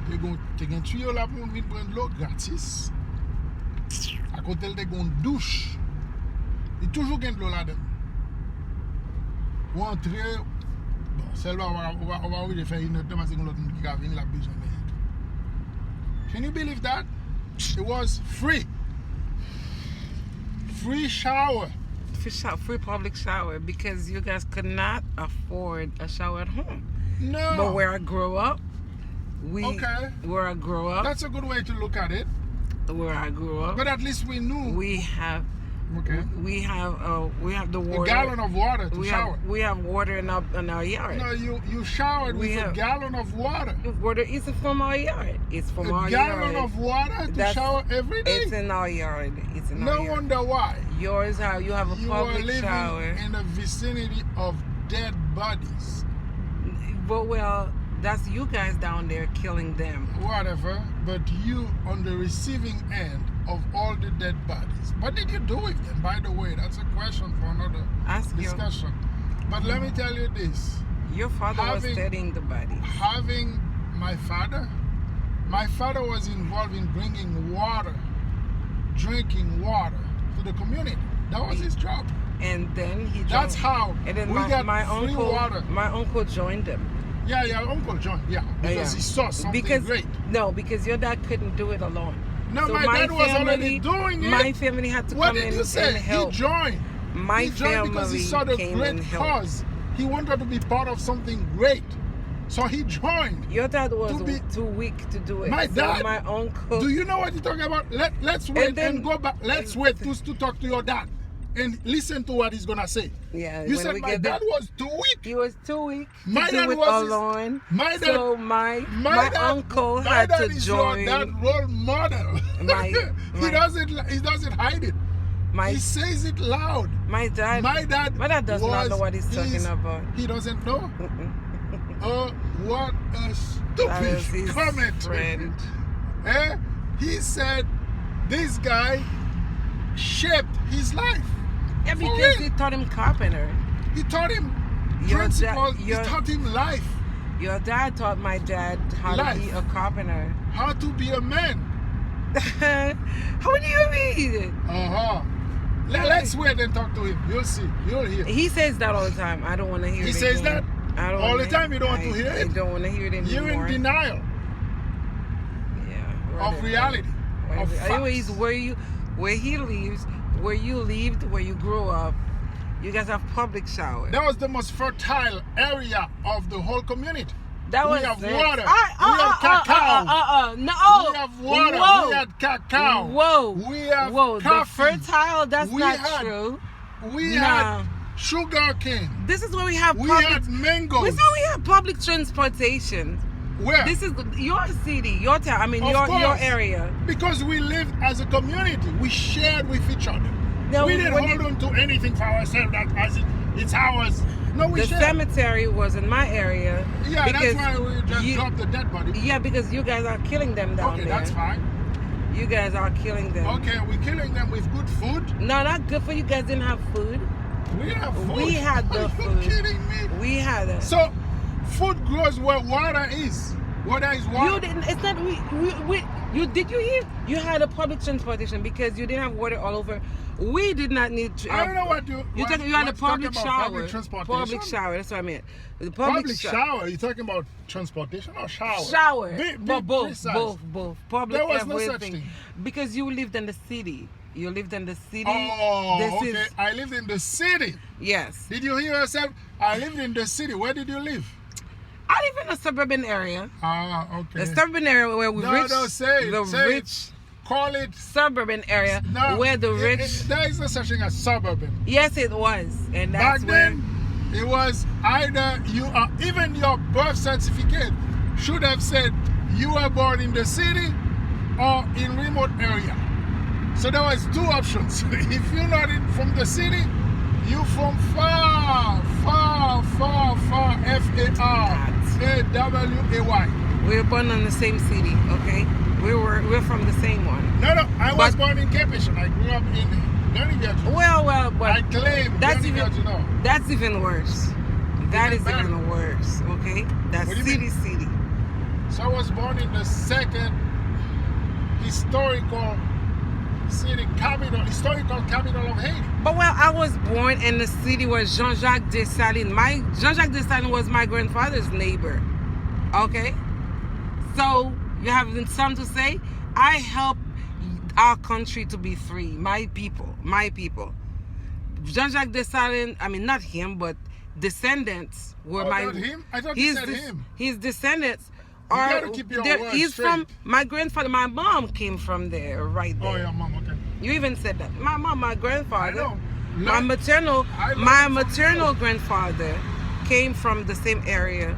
Te gen tuyau la pou vin prendre l'eau gratis. À côté de gon douche. Il toujours gen de l'eau là-dedans. Ou entrer bon, celle-là on va obliger faire une autre parce que l'autre monde qui va venir la besoin d'aide. Can you believe that? It was free. Free shower. Free public shower because you guys could not afford a shower at home. No. But where I grew up, that's a good way to look at it. Where I grew up, but at least we knew we have the water. A gallon of water to shower. We have water in our yard. No, you showered with a gallon of water. The water is from our yard. It's from our yard. A gallon of water to shower every day. It's in our yard. It's in our yard. No wonder why. You have a public shower. You are living in the vicinity of dead bodies. But well, that's you guys down there killing them. Whatever, but you on the receiving end of all the dead bodies. What did you do with them, by the way? That's a question for another discussion. But let me tell you this. Your father was studying the bodies. Having my father was involved in bringing water, drinking water to the community. That was his job. And then he joined. That's how and then we got free water. My uncle joined them. Yeah, uncle joined, because he saw something great. No, because your dad couldn't do it alone. No, so my dad was already doing it. My family had to come in and help. He joined. My family because he saw the great cause. He wanted to be part of something great. So he joined. Your dad was too weak to do it. My dad? So my uncle. Do you know what you're talking about? Let's wait and go back. Let's wait to talk to your dad. And listen to what he's gonna say. Yeah, you said my dad was too weak. He was too weak. My dad was alone. My dad. So my uncle had to join. Your dad role model. He doesn't hide it. He says it loud. My dad does not know what he's talking about. He doesn't know. Oh, what a stupid comment! Friend. He said this guy shaped his life. Yeah, because he taught him carpenter. He taught him principles. He taught him life. Your dad taught my dad how to be a carpenter. How to be a man. How do you mean? Let's wait and talk to him. You'll see. You'll hear. He says that all the time. I don't want to hear it. He says that all the time. You don't want to hear it. I don't want to hear it anymore. You're in denial. Yeah. Of reality. Of facts. Anyways, where he lives, where you lived, where you grew up, you guys have public shower. That was the most fertile area of the whole community. We have water. We have cacao. No. We have water. Whoa. We had cacao. Whoa. We have coffee. The fertile, that's not true. We had sugar cane. This is where we have We had mangoes. This is where we have public transportation. Where? This is your city, your town, I mean your area. Because we lived as a community. We shared with each other. No, we didn't hold on to anything for ourselves as it's ours. No, we shared. The cemetery was in my area. Yeah, that's why we just dropped the dead body. Yeah, because you guys are killing them down there. Okay, that's fine. You guys are killing them. Okay, we're killing them with good food. No, not good food. You guys didn't have food. We didn't have food. We had the food. Are you kidding me? We had it. So, food grows where water is. Water is water. You didn't. It's not. Did you hear? You had a public transportation because you didn't have water all over. We did not need. I don't know what you. You had a public shower. Public transportation. Public shower. That's what I meant. The public shower. You talking about transportation or shower? Shower. Both. Public. There was everything. No such thing. Because you lived in the city. You lived in the city. Oh, okay. I lived in the city. Yes. Did you hear yourself? I lived in the city. Where did you live? I live in a suburban area. Ah, okay. A suburban area where we rich. Call it suburban area where the rich. There is no such thing as suburban. Yes, it was, and that's back then. It was either you are even your birth certificate should have said you were born in the city or in remote area. So there was two options. If you're not from the city, you from far. FARAWAY. We were born in the same city, okay? We're from the same one. No, I was born in Capitan. I grew up in Leningrad. Well, but I claim that's even worse. That is even worse, okay? That's city. So I was born in the second historical capital of Haiti. But well, I was born in the city where Jean-Jacques Dessalines. Jean-Jacques Dessalines was my grandfather's neighbor. Okay, so you have something to say? I help our country to be free. My people. Jean-Jacques Dessalines. I mean, not him, but descendants were Oh, my. not him? I thought you said him. His descendants. You gotta keep your words He's straight. from my grandfather. My mom came from there, right there. Oh yeah, mom. Okay. You even said that. My mom, my grandfather, I know. my maternal I learned from you. grandfather came from the same area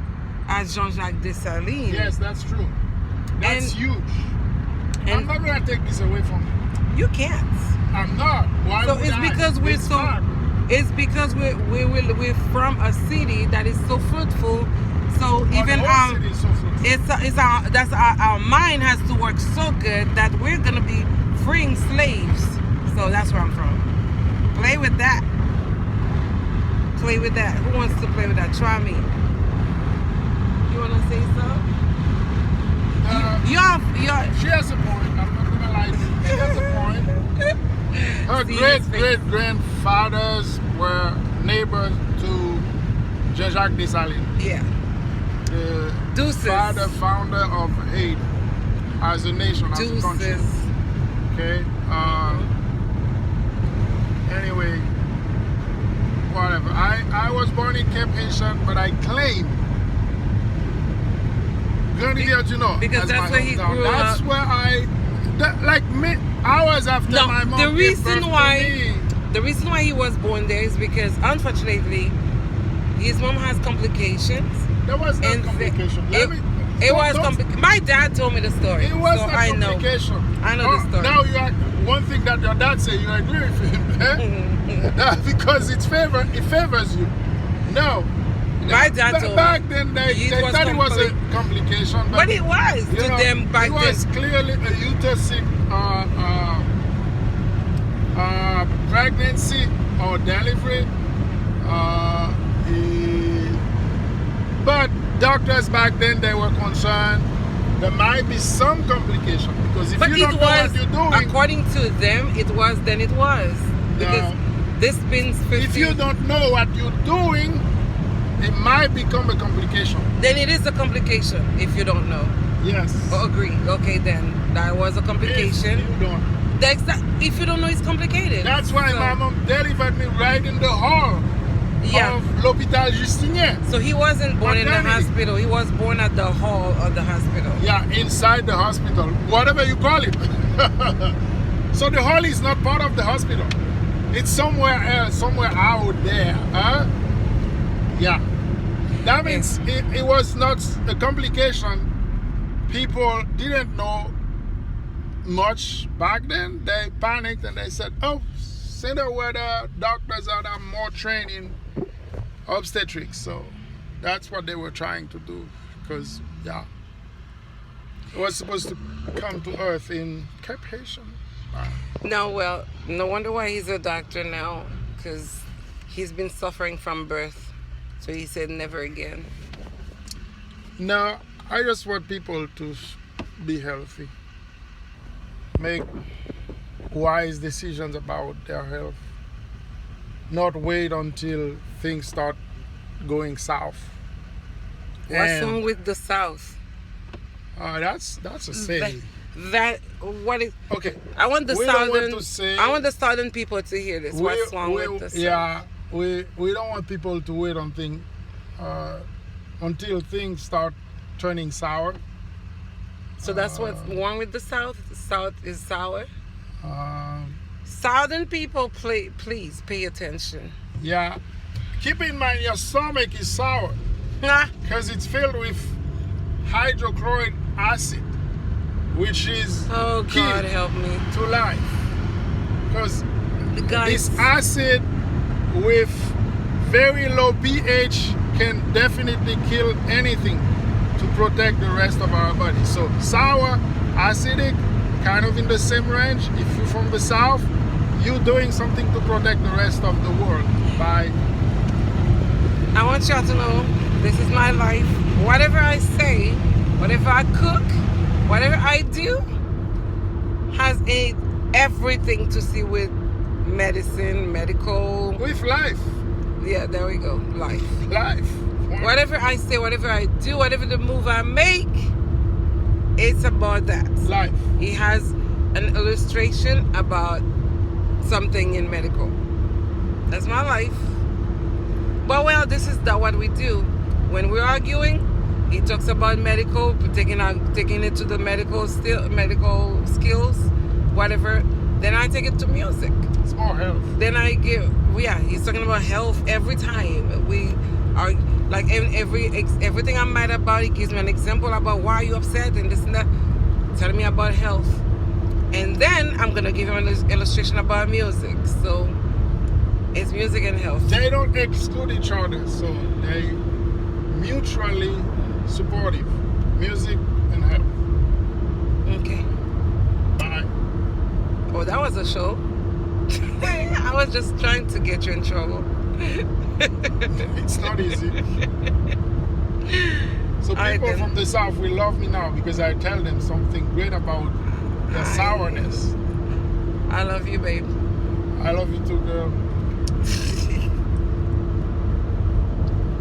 as Jean-Jacques Dessalines. Yes, that's true. That's And- huge. I'm not gonna take this away from you. You can't. I'm not. Why So would it's I? because we're It's so. fact. It's because we're from a city that is so fruitful. So even the whole city is so fruitful. our mind has to work so good that we're gonna be freeing slaves. So that's where I'm from. Play with that. Play with that. Who wants to play with that? Try me. You wanna say so? You're She has a point. I'm not gonna lie to you. She has a point. Her See his face. great grandfathers were neighbors to Jean-Jacques Dessalines, yeah. the Deuces. founder of Haiti as a nation, as a country. Deuces. Okay. Anyway, whatever. I was born in Cape Haitian, but I claim Grenadier, you know, Because as that's my where he hometown. grew That's up. where like hours after No, my mom the gave reason birth to why me. the reason why he was born there is because unfortunately his mom has complications. There was no And complication. My dad told me the story. It was so not I know. complication. I know the story. Now one thing that your dad said, you agree with him, eh? Because it favors you. No. My dad told me. Back then they was thought it was a complication, But it was you to know, them back it was then. clearly a uterine pregnancy or delivery. But doctors back then, they were concerned there might be some complication because if But you it don't know what was, you're doing, according to them, it was then it was. Because this been 50. if you don't know what you're doing, it might become a complication. Then it is a complication if you don't know. Yes. Agree. Okay, then that was a complication. If you don't. If you don't know, it's complicated. That's why So- my mom delivered me right in the hall Yeah. of l'hôpital Justinien. So he wasn't born in the Maternity. hospital. He was born at the hall of the hospital. Yeah, inside the hospital, whatever you call it. So the hall is not part of the hospital. It's somewhere else, somewhere out there. Huh? Yeah. That means it was not a complication. People didn't know much back then. They panicked and they said, oh, send her where the doctors are more trained in obstetrics. So that's what they were trying to do. Because, yeah, it was supposed to come to earth in Cape Haitian. No, well, no wonder why he's a doctor now. Because he's been suffering from birth. So he said never again. No, I just want people to be healthy. Make wise decisions about their health. Not wait until things start going south. What's wrong with the South? That's a saying. What is? Okay. I want the We don't want southern. to say- I want the southern people to hear this. What's wrong with the South? Yeah, we don't want people to wait until things start turning sour. So that's what's wrong with the South. The South is sour. Um, Southern people, please pay attention. yeah. Keep in mind your stomach is sour Nah. because it's filled with hydrochloric acid, which is Oh key God, help me. to life. Because The guys. this acid with very low pH can definitely kill anything to protect the rest of our body. So sour, acidic, kind of in the same range. If you're from the south, you're doing something to protect the rest of the world by I want y'all to know this is my life. Whatever I say Whatever I cook, whatever I do, has everything to see with medicine, medical. With life. Yeah, there we go. Life. Life. Whatever I say, whatever I do, whatever the move I make, it's about that. Life. He has an illustration about something in medical. That's my life. But well, this is what we do. When we're arguing, he talks about medical, taking it to the medical skills, whatever. Then I take it to music. It's more health. Then he's talking about health every time. We are like everything I'm mad about, he gives me an example about why you upset and this and that, telling me about health. And then I'm gonna give him an illustration about music. So it's music and health. They don't exclude each other, so they mutually supportive. Music and health. Okay. Bye. Oh, that was a show. I was just trying to get you in trouble. It's not easy. So people from the South will love me now because I tell them something great about the sourness. I love you, babe. I love you too, girl.